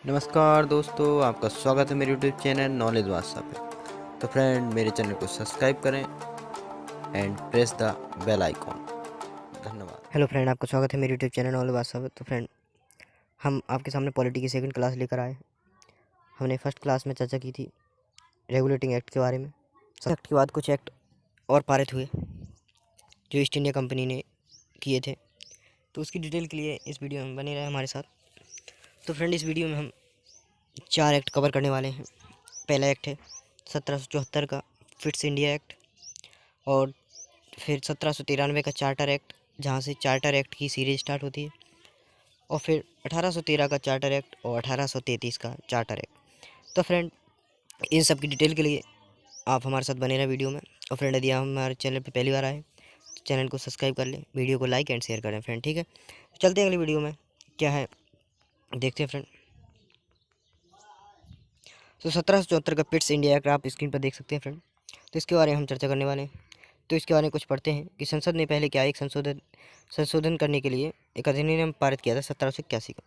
नमस्कार दोस्तों, आपका स्वागत है मेरे यूट्यूब चैनल नॉलेज बादशाह पे। तो फ्रेंड, मेरे चैनल को सब्सक्राइब करें and press the bell icon. धन्यवाद। हेलो फ्रेंड, आपका स्वागत है मेरे यूट्यूब चैनल नॉलेज बादशाह पे। तो फ्रेंड, हम आपके सामने पॉलिटी की सेकंड क्लास लेकर आए। हमने फर्स्ट क्लास में चर्चा की थी रेगुलेटिंग एक्ट के बारे में। एक्ट के बाद कुछ एक्ट और पारित हुए जो ईस्ट इंडिया कंपनी ने किए थे, तो उसकी डिटेल के लिए इस वीडियो में बने रहे हमारे साथ। तो फ्रेंड, इस वीडियो में हम 4 एक्ट कवर करने वाले हैं। पहला एक्ट है 1774 का फिट्स इंडिया एक्ट, और फिर 1793 का चार्टर एक्ट, जहाँ से चार्टर एक्ट की सीरीज स्टार्ट होती है, और फिर 1813 का चार्टर एक्ट और 1833 का चार्टर एक्ट। तो फ्रेंड, इन सब की डिटेल के लिए आप हमारे साथ बने रहें वीडियो में। और फ्रेंड, यदि आप हमारे चैनल पर पहली बार आए तो चैनल को सब्सक्राइब कर लें, वीडियो को लाइक एंड शेयर करें फ्रेंड, ठीक है। तो चलते हैं अगली वीडियो में, क्या है देखते हैं फ्रेंड। तो 1774 का पिट्स इंडिया एक्ट आप स्क्रीन पर देख सकते हैं फ्रेंड। तो इसके बारे में हम चर्चा करने वाले हैं। तो इसके बारे में कुछ पढ़ते हैं कि संसद ने पहले क्या एक संशोधन करने के लिए एक अधिनियम पारित किया था 1781 का।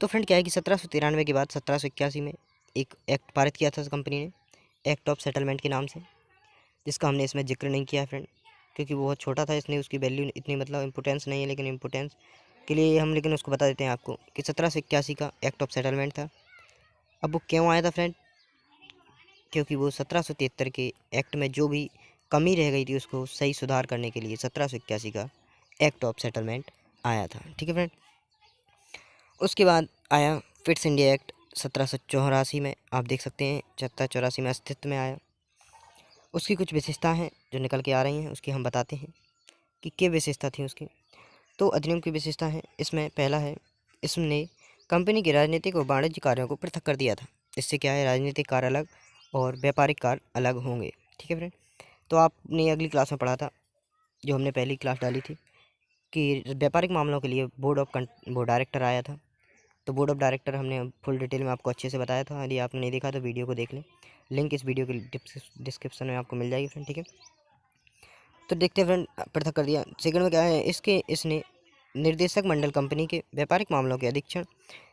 तो फ्रेंड, क्या है कि 1793 के बाद 1781 में एक एक्ट पारित किया था कंपनी ने, एक्ट ऑफ सेटलमेंट के नाम से, जिसका हमने इसमें जिक्र नहीं किया है फ्रेंड, क्योंकि वो बहुत छोटा था, इसने उसकी वैल्यू इतनी मतलब इंपोर्टेंस नहीं है। लेकिन इंपोर्टेंस के लिए हम लेकिन उसको बता देते हैं आपको कि 1781 का एक्ट ऑफ सेटलमेंट था। अब वो क्यों आया था फ्रेंड? क्योंकि वो 1773 के एक्ट में जो भी कमी रह गई थी उसको सही सुधार करने के लिए 1781 का एक्ट ऑफ सेटलमेंट आया था, ठीक है फ्रेंड। उसके बाद आया फिट्स इंडिया एक्ट 1784 में, आप देख सकते हैं 1784 में अस्तित्व में आया। उसकी कुछ विशेषता हैं जो निकल के आ रही हैं, उसकी हम बताते हैं कि क्या विशेषता थी उसकी। तो अधिनियम की विशेषता है, इसमें पहला है, इसने कंपनी के राजनीतिक और वाणिज्य कार्यों को पृथक कर दिया था। इससे क्या है, राजनीतिक कार्य अलग और व्यापारिक कार्य अलग होंगे, ठीक है फ्रेंड। तो आपने अगली क्लास में पढ़ा था, जो हमने पहली क्लास डाली थी, कि व्यापारिक मामलों के लिए बोर्ड डायरेक्टर आया था। तो बोर्ड ऑफ डायरेक्टर हमने फुल डिटेल में आपको अच्छे से बताया था। यदि आपने नहीं देखा तो वीडियो को देख लें, लिंक इस वीडियो के डिस्क्रिप्शन में आपको मिल जाएगी फ्रेंड, ठीक है। तो देखते हैं फ्रेंड, पृथक कर दिया। सेकंड में क्या है, इसने निर्देशक मंडल कंपनी के व्यापारिक मामलों के अधीक्षण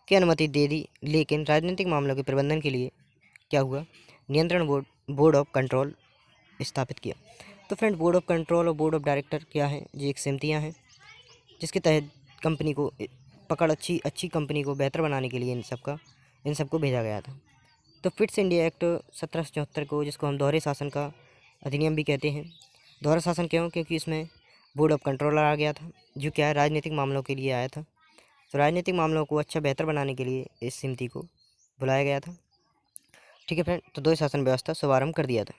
की अनुमति दे दी, लेकिन राजनीतिक मामलों के प्रबंधन के लिए क्या हुआ, नियंत्रण बोर्ड ऑफ कंट्रोल स्थापित किया। तो फ्रेंड, बोर्ड ऑफ कंट्रोल और बोर्ड ऑफ डायरेक्टर क्या है, ये एक समितियाँ हैं जिसके तहत कंपनी को अच्छी कंपनी को बेहतर बनाने के लिए इन सबको भेजा गया था। तो फिट्स इंडिया एक्ट 1774 को, जिसको हम दोहरे शासन का अधिनियम भी कहते हैं। दोहरा शासन क्यों? क्योंकि इसमें बोर्ड ऑफ कंट्रोलर आ गया था, जो क्या है, राजनीतिक मामलों के लिए आया था। तो राजनीतिक मामलों को अच्छा बेहतर बनाने के लिए इस समिति को बुलाया गया था, ठीक है फ्रेंड। तो दो शासन व्यवस्था शुभारंभ कर दिया था।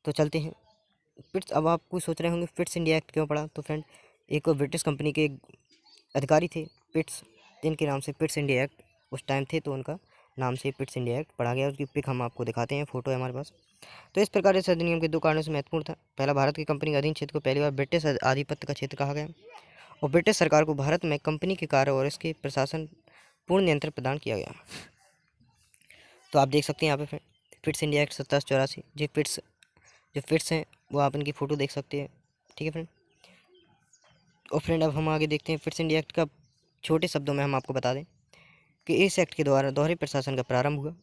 तो चलते हैं फिट्स। अब आप कुछ सोच रहे होंगे फिट्स इंडिया एक्ट क्यों पड़ा? तो फ्रेंड, एक ब्रिटिश कंपनी के अधिकारी थे पिट्स, जिनके नाम से पिट्स इंडिया एक्ट उस टाइम थे, तो उनका नाम से पिट्स इंडिया एक्ट पढ़ा गया। उसकी पिक हम आपको दिखाते हैं, फोटो है हमारे पास। तो इस प्रकार इस अधिनियम के दो कारणों से महत्वपूर्ण था। पहला, भारत की कंपनी के अधीन क्षेत्र को पहली बार ब्रिटिश आधिपत्य का क्षेत्र कहा गया, और ब्रिटिश सरकार को भारत में कंपनी के कार्य और इसके प्रशासन पूर्ण नियंत्रण प्रदान किया गया। तो आप देख सकते हैं यहाँ पे फिट्स इंडिया एक्ट 1784, जो फिट्स हैं वो आप इनकी फ़ोटो देख सकते हैं, ठीक है फ्रेंड। और फ्रेंड, अब हम आगे देखते हैं फिट्स इंडिया एक्ट का। छोटे शब्दों में हम आपको बता दें कि इस एक्ट के द्वारा दोहरे प्रशासन का प्रारंभ हुआ,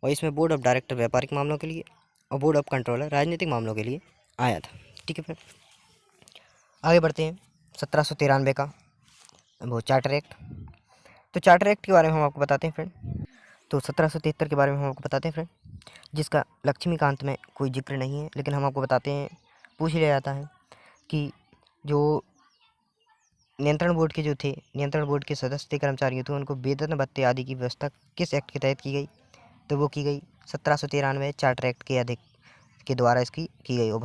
और इसमें बोर्ड ऑफ डायरेक्टर व्यापारिक मामलों के लिए और बोर्ड ऑफ कंट्रोलर राजनीतिक मामलों के लिए आया था, ठीक है फ्रेंड। आगे बढ़ते हैं 1793 का वो चार्टर एक्ट। तो चार्टर एक्ट के बारे में हम आपको बताते हैं फ्रेंड। तो 1773 के बारे में हम आपको बताते हैं फ्रेंड, जिसका लक्ष्मीकांत में कोई जिक्र नहीं है, लेकिन हम आपको बताते हैं, पूछ लिया जाता है कि जो नियंत्रण बोर्ड के सदस्य थे, कर्मचारियों थे, उनको वेतन भत्ते आदि की व्यवस्था किस एक्ट के तहत की गई? तो वो की गई 1793 चार्टर एक्ट के द्वारा इसकी की गई, और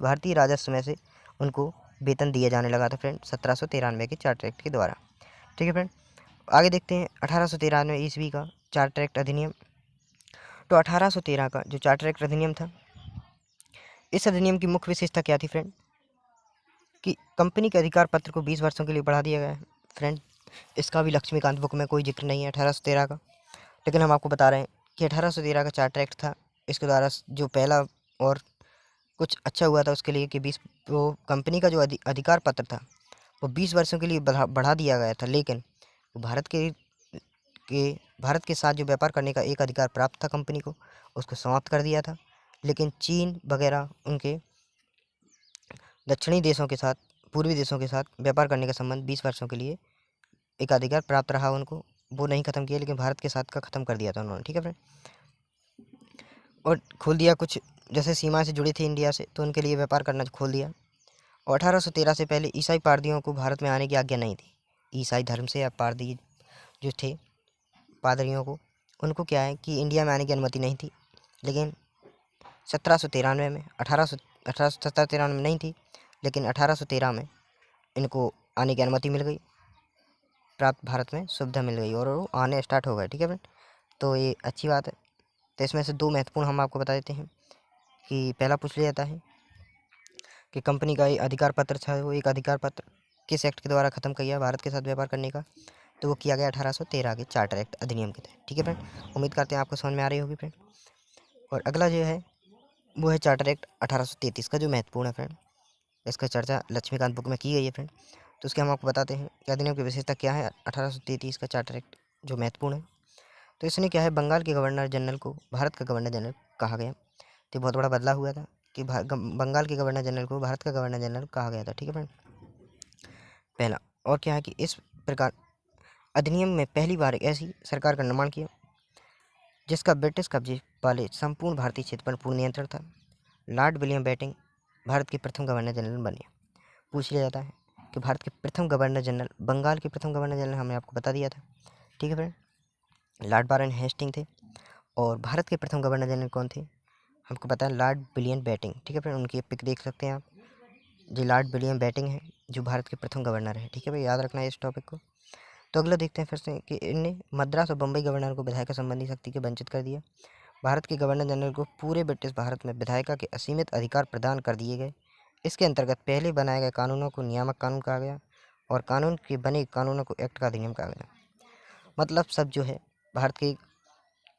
भारतीय राजस्व में से उनको वेतन दिया जाने लगा था फ्रेंड 1793 के चार्टर एक्ट के द्वारा, ठीक है फ्रेंड। आगे देखते हैं 1893 ईस्वी का चार्टर एक्ट अधिनियम। तो 1813 का जो चार्टर एक्ट अधिनियम था, इस अधिनियम की मुख्य विशेषता क्या थी फ्रेंड? कि कंपनी के अधिकार पत्र को 20 वर्षों के लिए बढ़ा दिया गया है फ्रेंड। इसका भी लक्ष्मीकांत बुक में कोई जिक्र नहीं है 1813 का, लेकिन हम आपको बता रहे हैं कि 1813 का चार्टर एक्ट था। इसके द्वारा जो पहला और कुछ अच्छा हुआ था उसके लिए कि 20 वो कंपनी का जो अधिकार पत्र था वो 20 वर्षों के लिए बढ़ा दिया गया था, लेकिन वो भारत के भारत के साथ जो व्यापार करने का एक अधिकार प्राप्त था कंपनी को, उसको समाप्त कर दिया था। लेकिन चीन वगैरह उनके दक्षिणी देशों के साथ, पूर्वी देशों के साथ व्यापार करने का संबंध 20 वर्षों के लिए एक अधिकार प्राप्त रहा उनको, वो नहीं ख़त्म किया, लेकिन भारत के साथ का ख़त्म कर दिया था उन्होंने, ठीक है फ्रेंड। और खोल दिया कुछ, जैसे सीमा से जुड़ी थी इंडिया से, तो उनके लिए व्यापार करना खोल दिया। और 1813 से पहले ईसाई पारदियों को भारत में आने की आज्ञा नहीं थी। ईसाई धर्म से या पारदी जो थे पादरियों को, उनको क्या है कि इंडिया में आने की अनुमति नहीं थी। लेकिन 1793 में 1873 में नहीं थी, लेकिन 1813 में इनको आने की अनुमति मिल गई, प्राप्त भारत में सुविधा मिल गई और वो आने स्टार्ट हो गए, ठीक है फ्रेंड। तो ये अच्छी बात है। तो इसमें से 2 महत्वपूर्ण हम आपको बता देते हैं कि पहला पूछ लिया जाता है कि कंपनी का ये अधिकार पत्र था, वो एक अधिकार पत्र किस एक्ट के द्वारा ख़त्म किया भारत के साथ व्यापार करने का, तो वो किया गया 1813 के चार्टर एक्ट अधिनियम के तहत, ठीक है फ्रेंड। उम्मीद करते हैं आपको समझ में आ रही होगी फ्रेंड। और अगला जो है वो है चार्टर एक्ट 1833 का, जो महत्वपूर्ण है फ्रेंड। इसका चर्चा लक्ष्मीकांत बुक में की गई है फ्रेंड। तो उसके हम आपको बताते हैं कि अधिनियम की विशेषता क्या है 1833 का चार्टर एक्ट जो महत्वपूर्ण है। तो इसने क्या है, बंगाल के गवर्नर जनरल को भारत का गवर्नर जनरल कहा गया। तो बहुत बड़ा बदलाव हुआ था कि बंगाल के गवर्नर जनरल को भारत का गवर्नर जनरल कहा गया था, ठीक है फ्रेंड, पहला। और क्या है कि इस प्रकार अधिनियम में पहली बार एक ऐसी सरकार का निर्माण किया जिसका ब्रिटिश कब्जे वाले संपूर्ण भारतीय क्षेत्र पर पूर्ण नियंत्रण था। लॉर्ड विलियम बेंटिंक भारत के प्रथम गवर्नर जनरल बने। पूछ लिया जाता है कि भारत के प्रथम गवर्नर जनरल, बंगाल के प्रथम गवर्नर जनरल हमने आपको बता दिया था, ठीक है फ्रेंड, लॉर्ड बारन हेस्टिंग थे। और भारत के प्रथम गवर्नर जनरल कौन थे, हमको पता है लॉर्ड विलियम बेंटिंक, ठीक है फ्रेंड। उनकी पिक देख सकते हैं आप, जी लॉर्ड विलियम बेंटिंक है जो भारत के प्रथम गवर्नर है, ठीक है भाई, याद रखना है इस टॉपिक को। तो अगला देखते हैं फिर से कि इनने मद्रास और बम्बई गवर्नर को विधायिका संबंधी शक्ति के वंचित कर दिया। भारत के गवर्नर जनरल को पूरे ब्रिटिश भारत में विधायिका के असीमित अधिकार प्रदान कर दिए गए। इसके अंतर्गत पहले बनाए गए कानूनों को नियामक कानून कहा गया और कानून के बने कानूनों को एक्ट का अधिनियम कहा गया। मतलब सब जो है भारत के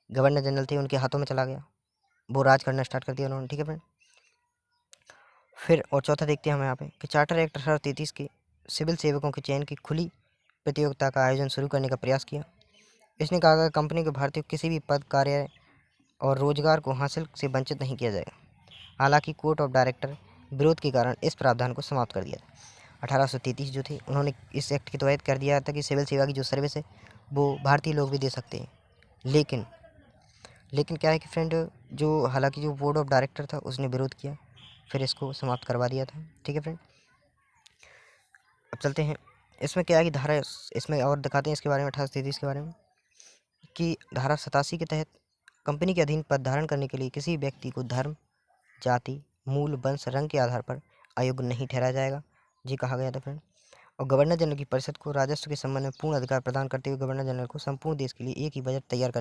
गवर्नर जनरल थे उनके हाथों में चला गया, वो राज करना स्टार्ट कर दिया उन्होंने, ठीक है फ्रेंड। फिर और चौथा देखते हैं हम यहाँ पे कि चार्टर एक्ट 1833 के सिविल सेवकों के चयन की खुली प्रतियोगिता का आयोजन शुरू करने का प्रयास किया। इसने कहा कि कंपनी को भारतीय किसी भी पद, कार्य और रोजगार को हासिल से वंचित नहीं किया जाएगा। हालांकि कोर्ट ऑफ डायरेक्टर विरोध के कारण इस प्रावधान को समाप्त कर दिया। 1833 जो थे उन्होंने इस एक्ट के तहत कर दिया था कि सिविल सेवा की जो सर्विस है वो भारतीय लोग भी दे सकते हैं। लेकिन क्या है कि फ्रेंड, जो हालांकि जो बोर्ड ऑफ डायरेक्टर था उसने विरोध किया, फिर इसको समाप्त करवा दिया था, ठीक है फ्रेंड। अब चलते हैं इसमें क्या है कि धारा, इसमें और दिखाते हैं इसके बारे में 1833 के बारे में कि धारा 87 के तहत कंपनी के अधीन पद धारण करने के लिए किसी व्यक्ति को धर्म, जाति, मूल, वंश, रंग के आधार पर अयोग्य नहीं ठहराया जाएगा, जी कहा गया था फ्रेंड। और गवर्नर जनरल की परिषद को राजस्व के संबंध में पूर्ण अधिकार प्रदान करते हुए गवर्नर जनरल को संपूर्ण देश के लिए एक ही बजट तैयार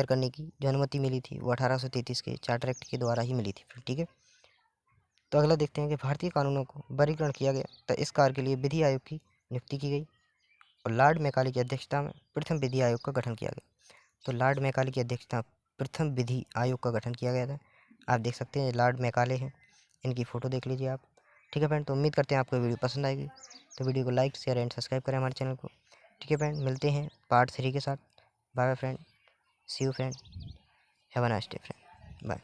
करने की जो अनुमति मिली थी वो 1833 के चार्टर एक्ट के द्वारा ही मिली थी, ठीक है। तो अगला देखते हैं कि भारतीय कानूनों को वर्गीकरण किया गया, तो इस कार्य के लिए विधि आयोग की नियुक्ति की गई और लॉर्ड मैकाले की अध्यक्षता में प्रथम विधि आयोग का गठन किया गया। तो लॉर्ड मैकाले की अध्यक्षता प्रथम विधि आयोग का गठन किया गया था। आप देख सकते हैं लॉर्ड मैकाले हैं, इनकी फ़ोटो देख लीजिए आप, ठीक है फ्रेंड। तो उम्मीद करते हैं आपको वीडियो पसंद आएगी, तो वीडियो को लाइक, शेयर एंड सब्सक्राइब करें हमारे चैनल को, ठीक है फ्रेंड। मिलते हैं पार्ट 3 के साथ। Bye bye friend, see you friend, have a nice day friend, bye.